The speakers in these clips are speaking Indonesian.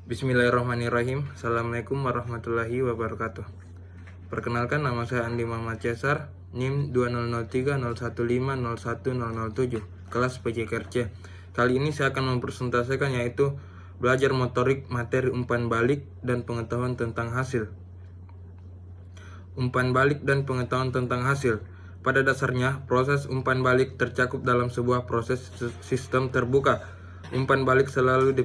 Bismillahirrahmanirrahim. Assalamualaikum warahmatullahi wabarakatuh. Perkenalkan, nama saya Andi Muhammad Cesar, NIM 200301501007, kelas PJKRC. Kali ini saya akan mempresentasikan yaitu belajar motorik materi umpan balik dan pengetahuan tentang hasil. Umpan balik dan pengetahuan tentang hasil. Pada dasarnya, proses umpan balik tercakup dalam sebuah proses sistem terbuka. Umpan balik selalu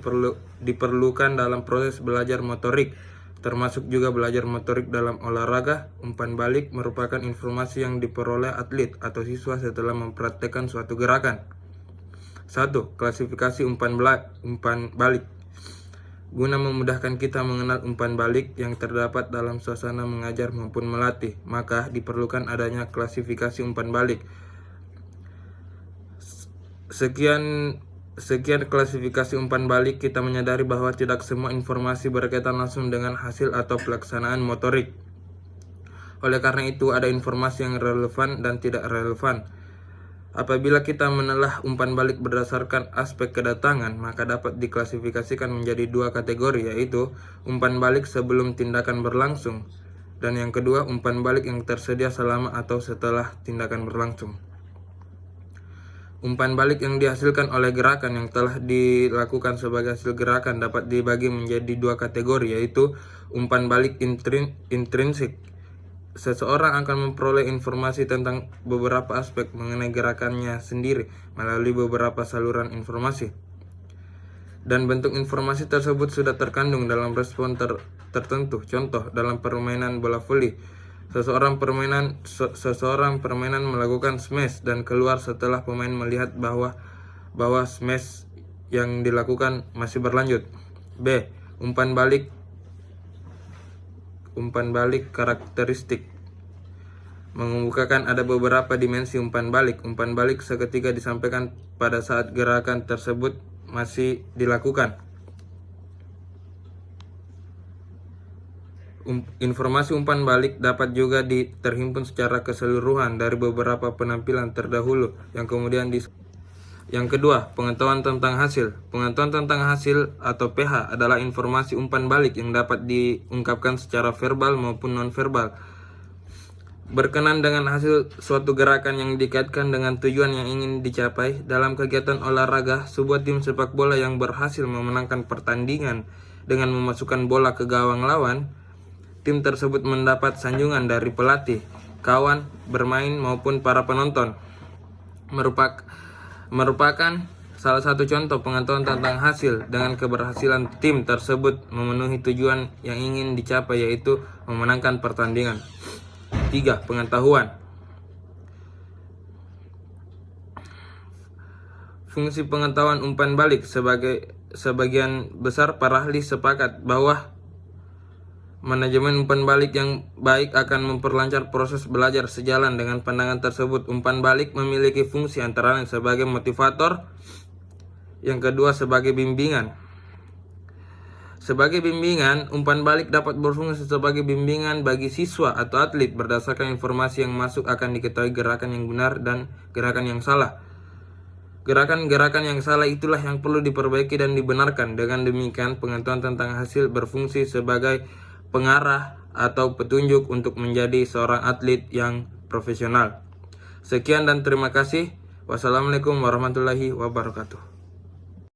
diperlukan dalam proses belajar motorik, termasuk juga belajar motorik dalam olahraga. Umpan balik merupakan informasi yang diperoleh atlet atau siswa setelah mempraktekkan suatu gerakan. 1. Klasifikasi umpan balik. Guna memudahkan kita mengenal umpan balik yang terdapat dalam suasana mengajar maupun melatih, maka diperlukan adanya klasifikasi umpan balik. Sekian klasifikasi umpan balik, kita menyadari bahwa tidak semua informasi berkaitan langsung dengan hasil atau pelaksanaan motorik. Oleh karena itu, ada informasi yang relevan dan tidak relevan. Apabila kita menelah umpan balik berdasarkan aspek kedatangan, maka dapat diklasifikasikan menjadi dua kategori, yaitu umpan balik sebelum tindakan berlangsung, dan yang kedua, umpan balik yang tersedia selama atau setelah tindakan berlangsung. Umpan balik yang dihasilkan oleh gerakan yang telah dilakukan sebagai hasil gerakan dapat dibagi menjadi dua kategori, yaitu umpan balik intrinsik. Seseorang akan memperoleh informasi tentang beberapa aspek mengenai gerakannya sendiri melalui beberapa saluran informasi. Dan bentuk informasi tersebut sudah terkandung dalam respon tertentu. Contoh, dalam permainan bola voli. Seseorang permainan melakukan smash dan keluar setelah pemain melihat bahwa smash yang dilakukan masih berlanjut. B. Umpan balik karakteristik. Mengemukakan ada beberapa dimensi umpan balik. Umpan balik seketika disampaikan pada saat gerakan tersebut masih dilakukan. Informasi umpan balik dapat juga terhimpun secara keseluruhan dari beberapa penampilan terdahulu yang kemudian Yang kedua, pengetahuan tentang hasil. Pengetahuan tentang hasil atau PH adalah informasi umpan balik yang dapat diungkapkan secara verbal maupun non-verbal, berkenan dengan hasil suatu gerakan yang dikaitkan dengan tujuan yang ingin dicapai. Dalam kegiatan olahraga, sebuah tim sepak bola yang berhasil memenangkan pertandingan dengan memasukkan bola ke gawang lawan, tim tersebut mendapat sanjungan dari pelatih, kawan bermain maupun para penonton. Merupakan salah satu contoh pengetahuan tentang hasil. Dengan keberhasilan tim tersebut memenuhi tujuan yang ingin dicapai, yaitu memenangkan pertandingan. 3. Pengetahuan. Fungsi pengetahuan umpan balik. Sebagian besar para ahli sepakat bahwa manajemen umpan balik yang baik akan memperlancar proses belajar. Sejalan dengan pandangan tersebut, umpan balik memiliki fungsi antara lain sebagai motivator, yang kedua sebagai bimbingan. Sebagai bimbingan, umpan balik dapat berfungsi sebagai bimbingan bagi siswa atau atlet. Berdasarkan informasi yang masuk akan diketahui gerakan yang benar dan gerakan yang salah. Gerakan-gerakan yang salah itulah yang perlu diperbaiki dan dibenarkan. Dengan demikian, pengetahuan tentang hasil berfungsi sebagai pengarah atau petunjuk untuk menjadi seorang atlet yang profesional. Sekian dan terima kasih. Wassalamualaikum warahmatullahi wabarakatuh.